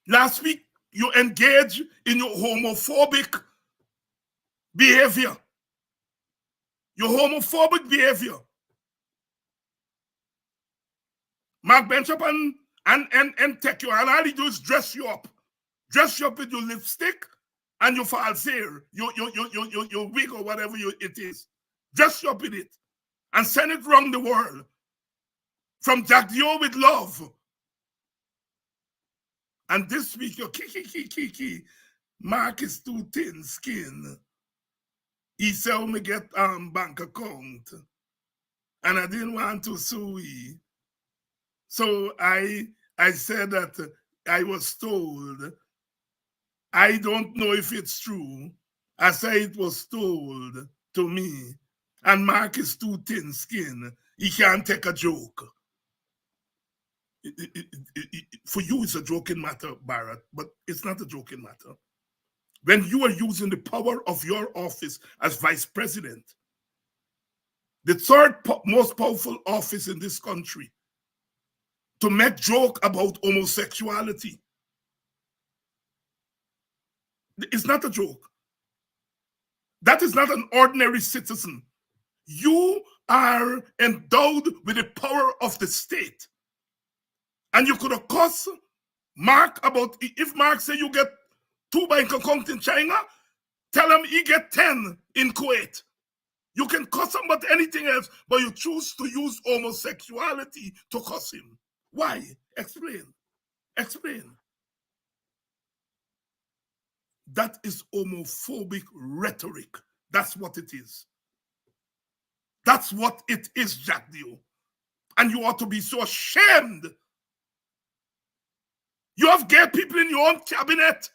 Last week, you engaged in your homophobic behavior. Your homophobic behavior. Mark Bishop and take you, and all he do is dress you up. Dress you up with your lipstick and your false hair, your wig or whatever it is. Dress you up with it and send it around the world. From Jagdeo with love. And this week, you're kiki. Mark is too thin skin. He said, me get bank account. And I didn't want to sue he. So I said that I was told. I don't know if it's true. I say it was told to me. And Mark is too thin skin. He can't take a joke. For you, it's a joking matter, Barrett, but it's not a joking matter. When you are using the power of your office as vice president, the third most powerful office in this country, to make joke about homosexuality, it's not a joke. That is not an ordinary citizen. You are endowed with the power of the state. And you could have cussed Mark about, if Mark say you get 2 bank accounts in China, tell him he get 10 in Kuwait. You can cuss him about anything else, but you choose to use homosexuality to cuss him. Why? Explain. Explain. That is homophobic rhetoric. That's what it is. That's what it is, Jagdeo. And you ought to be so ashamed. You have gay people in your own cabinet.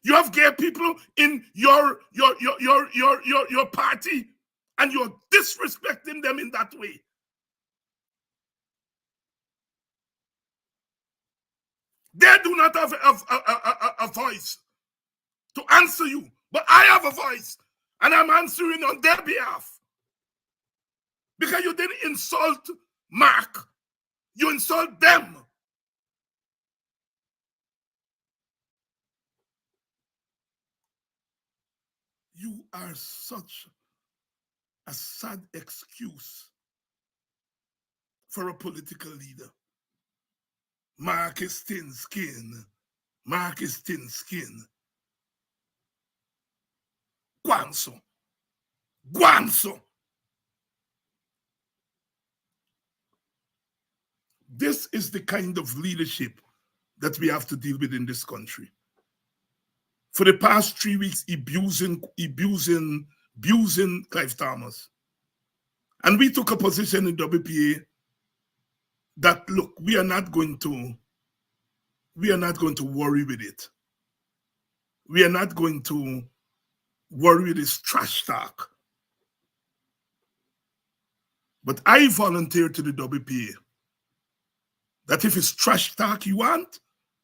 You have gay people in your party, and you're disrespecting them in that way. They do not have a voice to answer you, but I have a voice, and I'm answering on their behalf. Because you didn't insult Mark, you insult them. You are such a sad excuse for a political leader. Mark is thin skin. Mark is thin skin. Guanso. Guanso. This is the kind of leadership that we have to deal with in this country. For the past 3 weeks, abusing Clive Thomas. And we took a position in WPA that, look, we are not going to worry with it. We are not going to worry with this trash talk. But I volunteered to the WPA that if it's trash talk you want,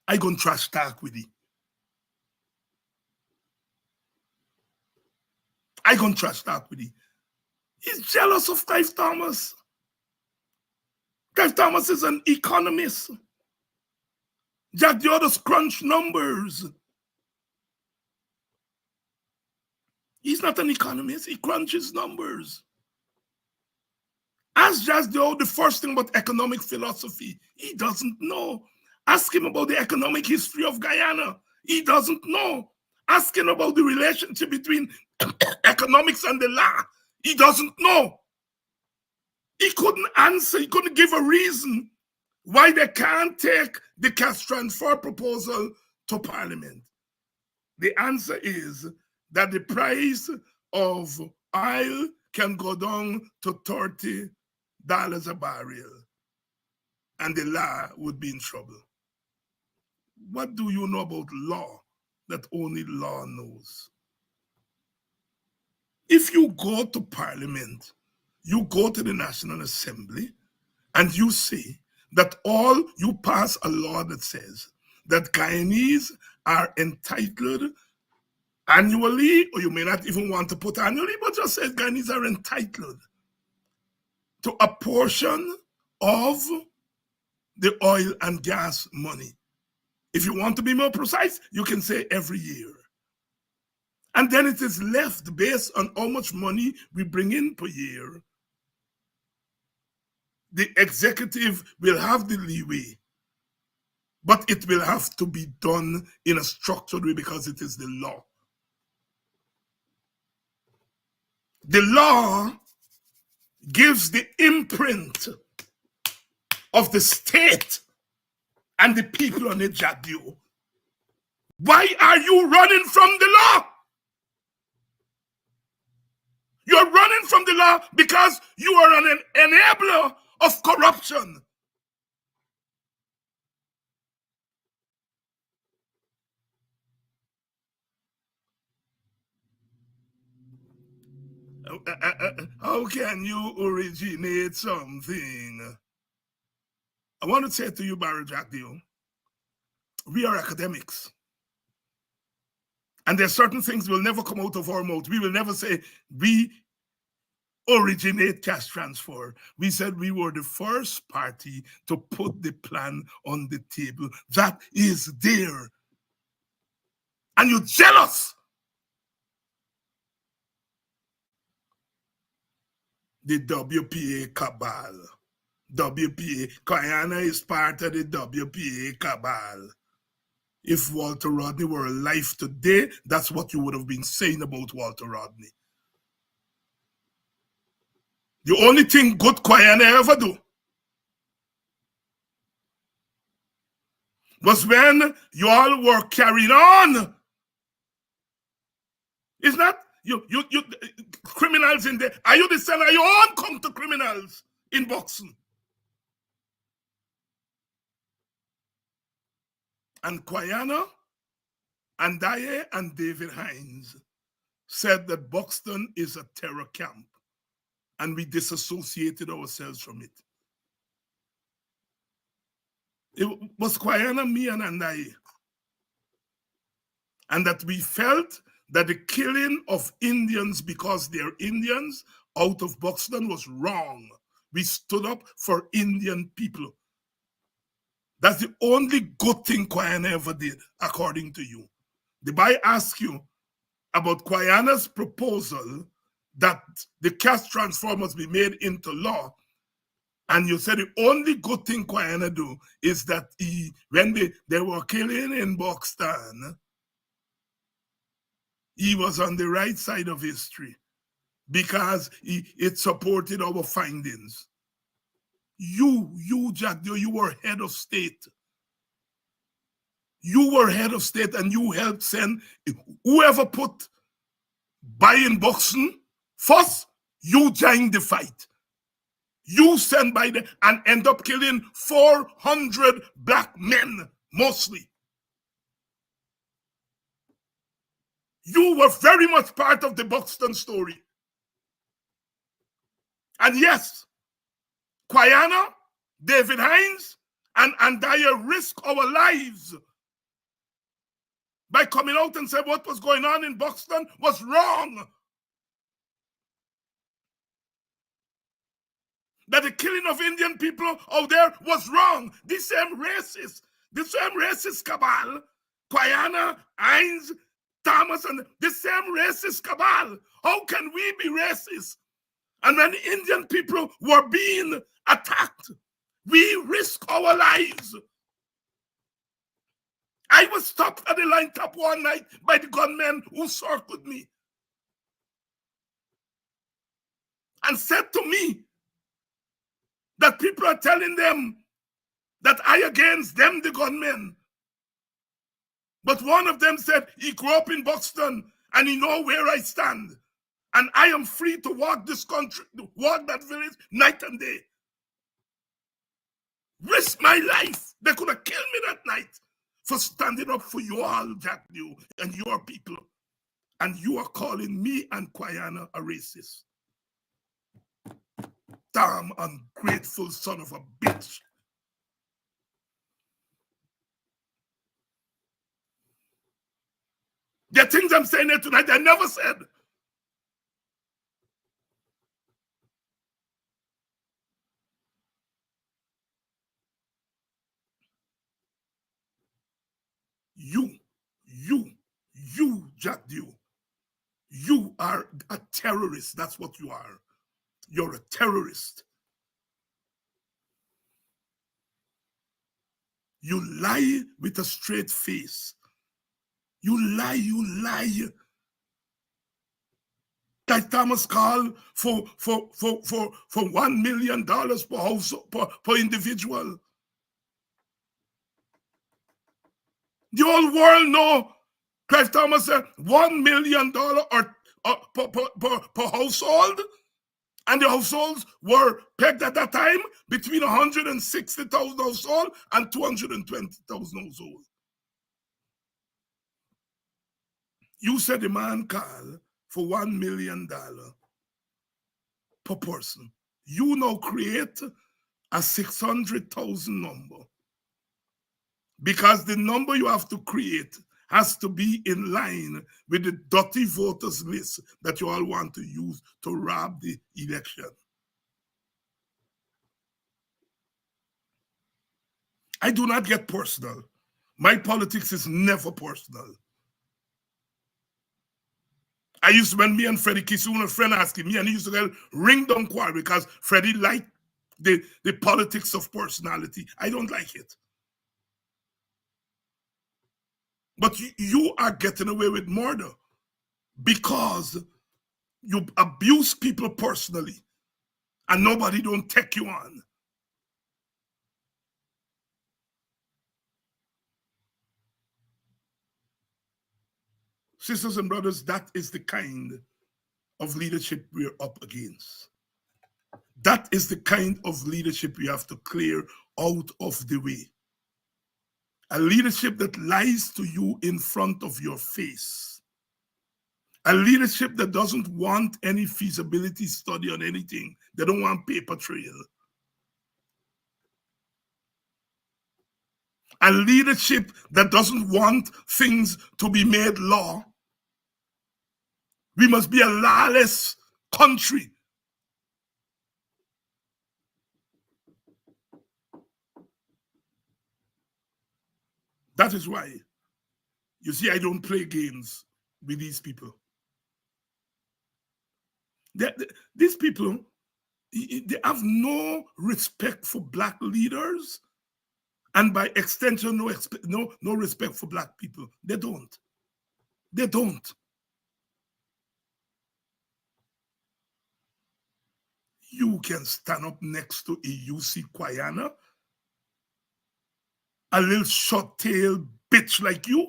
I gonna trash talk with it. I gonna trash talk with it. He's jealous of Clive Thomas. Clive Thomas is an economist. Jagdeo does crunch numbers. He's not an economist, he crunches numbers. Ask Jagdeo the first thing about economic philosophy. He doesn't know. Ask him about the economic history of Guyana. He doesn't know. Ask him about the relationship between economics and the law. He doesn't know. He couldn't answer. He couldn't give a reason why they can't take the cash transfer proposal to Parliament. The answer is that the price of oil can go down to $30 a barrel, and the law would be in trouble. What do you know about law that only law knows? If you go to Parliament, you go to the National Assembly, and you say that you pass a law that says that Guyanese are entitled annually, or you may not even want to put annually, but just say Guyanese are entitled to a portion of the oil and gas money. If you want to be more precise, you can say every year. And then it is left based on how much money we bring in per year. The executive will have the leeway, but it will have to be done in a structured way because it is the law. The law gives the imprint of the state and the people on it, Jagdeo. Why are you running from the law? You're running from the law because you are an enabler of corruption. How can you originate something? I want to say to you, Barry Jagdeo, we are academics. And there are certain things will never come out of our mouth. We will never say we originate cash transfer. We said we were the first party to put the plan on the table. That is there. And you're jealous. the WPA cabal. WPA, Guyana is part of the WPA cabal. If Walter Rodney were alive today, that's what you would have been saying about Walter Rodney. The only thing good Guyana ever do was when you all were carrying on. It's not you criminals in there. Are you the son of your own come to criminals in boxing? And Guyana, Andaye, and David Hines said that Buxton is a terror camp, and we disassociated ourselves from it. It was Guyana, me, and Andaye. And that we felt that the killing of Indians because they're Indians out of Buxton was wrong. We stood up for Indian people. That's the only good thing Guyana ever did, according to you. The boy asked you about Guyana's proposal that the caste transformers be made into law, and you said the only good thing Guyana do is that when they were killing in Buxton, he was on the right side of history because it supported our findings. You, Jagdeo, you were head of state. You were head of state and you helped send whoever put buying Buxton first, you joined the fight. You sent Biden and end up killing 400 black men, mostly. You were very much part of the Buxton story. And yes, Guyana, David Hines, and Andaye risk our lives by coming out and saying what was going on in Buxton was wrong. That the killing of Indian people out there was wrong. The same racist cabal, Guyana, Hines, Thomas, and the same racist cabal. How can we be racist? And when Indian people were being attacked, we risk our lives. I was stopped at the line top one night by the gunmen who circled me and said to me that people are telling them that I against them, the gunmen. But one of them said he grew up in Buxton and he know where I stand. And I am free to walk this country, to walk that village night and day. Risk my life. They could have killed me that night for standing up for you all, Jagdeo, and your people. And you are calling me and Guyana a racist. Damn ungrateful son of a bitch. The things I'm saying here tonight, I never said. You, Jagdeo, you are a terrorist. That's what you are. You're a terrorist. You lie with a straight face. You lie. Like Thomas called for $1 million per house per individual. The whole world know Clive Thomas said $1 million per household, and the households were pegged at that time between 160,000 households and 220,000 households. You said the man called for $1 million per person. You now create a 600,000 number because the number you have to create has to be in line with the dirty voters list that you all want to use to rob the election. I do not get personal. My politics is never personal. I used to, when me and Freddie Kisoon, a friend asking me, and he used to go ring down quarrel because Freddie liked the politics of personality. I don't like it. But you are getting away with murder because you abuse people personally and nobody don't take you on. Sisters and brothers, that is the kind of leadership we're up against. That is the kind of leadership we have to clear out of the way. A leadership that lies to you in front of your face. A leadership that doesn't want any feasibility study on anything. They don't want paper trail. A leadership that doesn't want things to be made law. We must be a lawless country. That is why, you see, I don't play games with these people. These people, they have no respect for black leaders, and by extension, no respect for black people. They don't. They don't. You can stand up next to a UC Quayana, a little short-tailed bitch like you.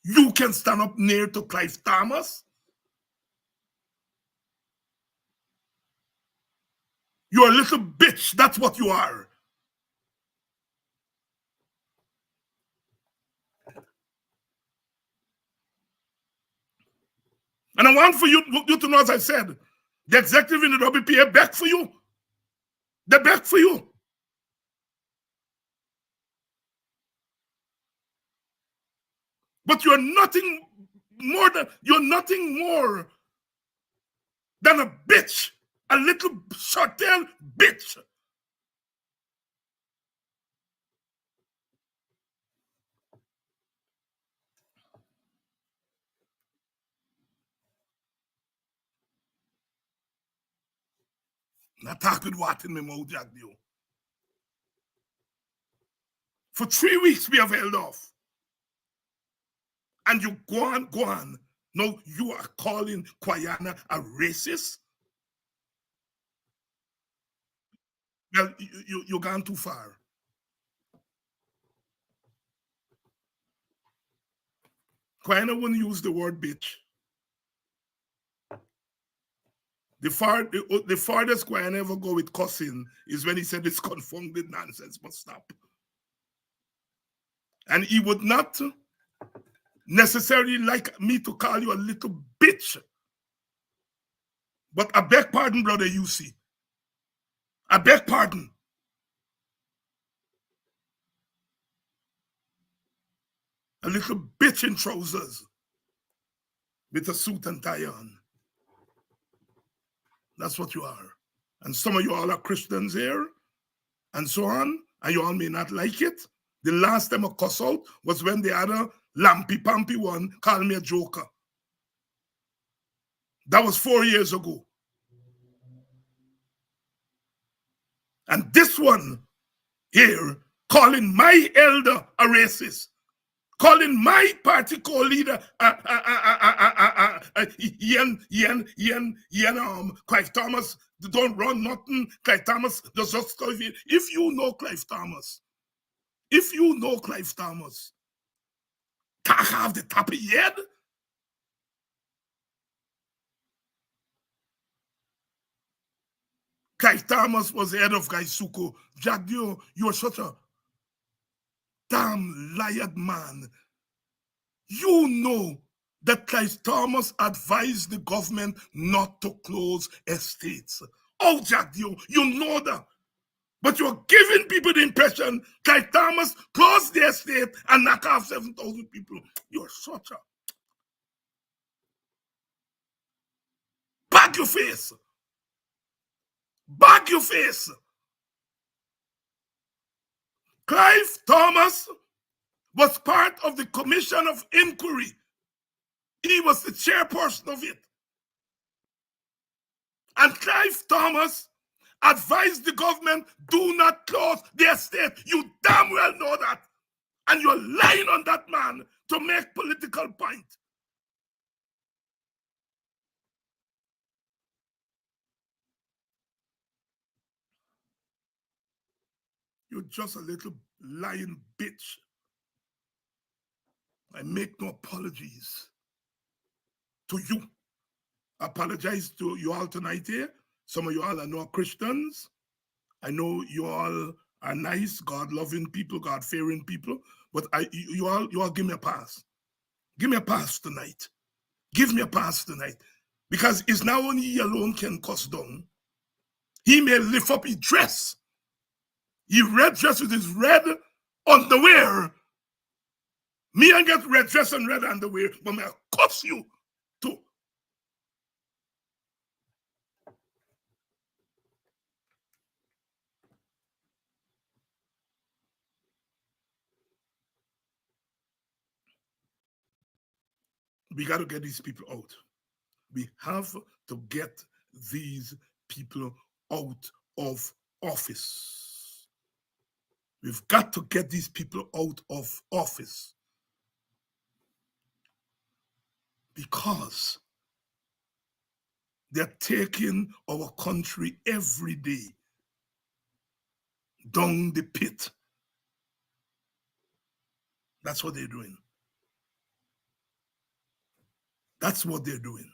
You can stand up near to Clive Thomas. You're a little bitch. That's what you are. And I want for you to know, as I said, the executive in the WPA beg for you. They beg for you. But you're nothing more than a bitch, a little short-tailed bitch. Not talk with what in my mouth, Jagdeo. For 3 weeks we have held off. And you go on. No, you are calling Quayana a racist? Well, you've gone too far. Quayana wouldn't use the word bitch. The farthest Quayana ever go with cussing is when he said this confounded nonsense must stop. And he would not necessarily like me to call you a little bitch. But I beg pardon, brother UC. I beg pardon. A little bitch in trousers with a suit and tie on. That's what you are. And some of you all are Christians here and so on, and you all may not like it. The last time I cuss out was when the other lampy-pampy one called me a joker. That was 4 years ago. And this one here, calling my elder a racist, calling my party co-leader Clive Thomas don't run nothing. Clive Thomas does just stuff. If you know Clive Thomas, can't have the top of your head. Clive Thomas was the head of Gaisuko. Jagdeo, you're such a damn liar man. You know that Clive Thomas advised the government not to close estates. Oh, Jagdeo, you know that. But you're giving people the impression Clive Thomas closed the estate and knock off 7,000 people. You're such a... Bag your face. Bag your face. Clive Thomas was part of the Commission of Inquiry He was the chairperson of it. And Clive Thomas advised the government, do not close the estate. You damn well know that. And you're lying on that man to make political point. You're just a little lying bitch. I make no apologies to you. I apologize to you all tonight here. Some of you all are not Christians. I know you all are nice, God-loving people, God-fearing people, but you all give me a pass. Give me a pass tonight. Give me a pass tonight. Because it's now only he alone can cuss down. He may lift up his dress. He red dress with his red underwear. Me I get red dress and red underwear, but may I cuss you too. We got to get these people out. We have to get these people out of office. We've got to get these people out of office. Because they're taking our country every day down the pit. That's what they're doing. That's what they're doing.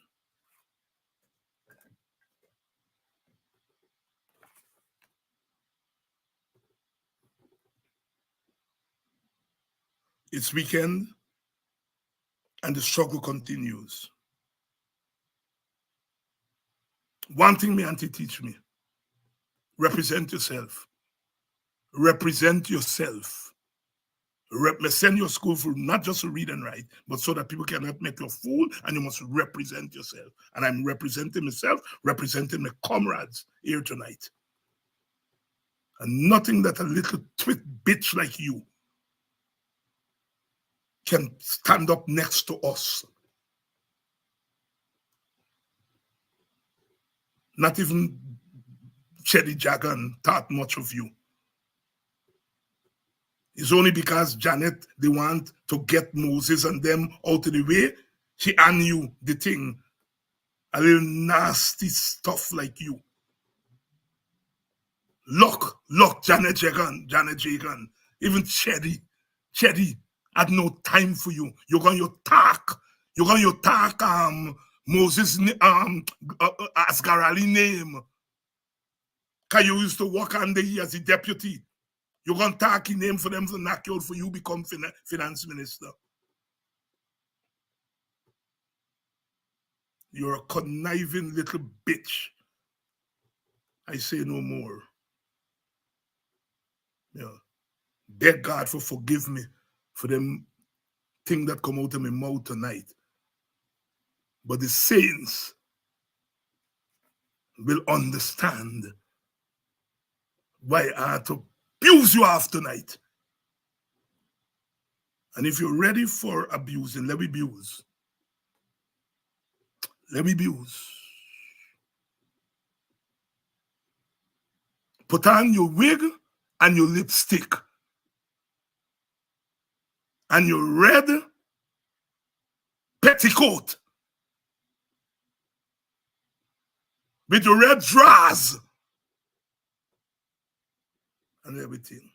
It's weekend and the struggle continues. One thing my auntie teach me, represent yourself. Represent yourself. Send your school for not just to read and write, but so that people cannot make you a fool, and you must represent yourself. And I'm representing myself, representing my comrades here tonight. And nothing that a little twit bitch like you can stand up next to us. Not even Cheddy Jagan thought much of you. It's only because Janet, they want to get Moses and them out of the way, she hand you the thing. A little nasty stuff like you. Look, Janet Jagan, even Cheddy had no time for you. You're going to talk Moses Asgarali name. Because you used to work under here as a deputy. You're going to talk his name for them to knock you out for you become finance minister. You're a conniving little bitch. I say no more. Yeah. Beg God for forgive me for them thing that come out of my mouth tonight. But the saints will understand why I had to abuse you off tonight. And if you're ready for abusing, let me abuse. Let me abuse. Put on your wig and your lipstick and your red petticoat with your red drawers and everything.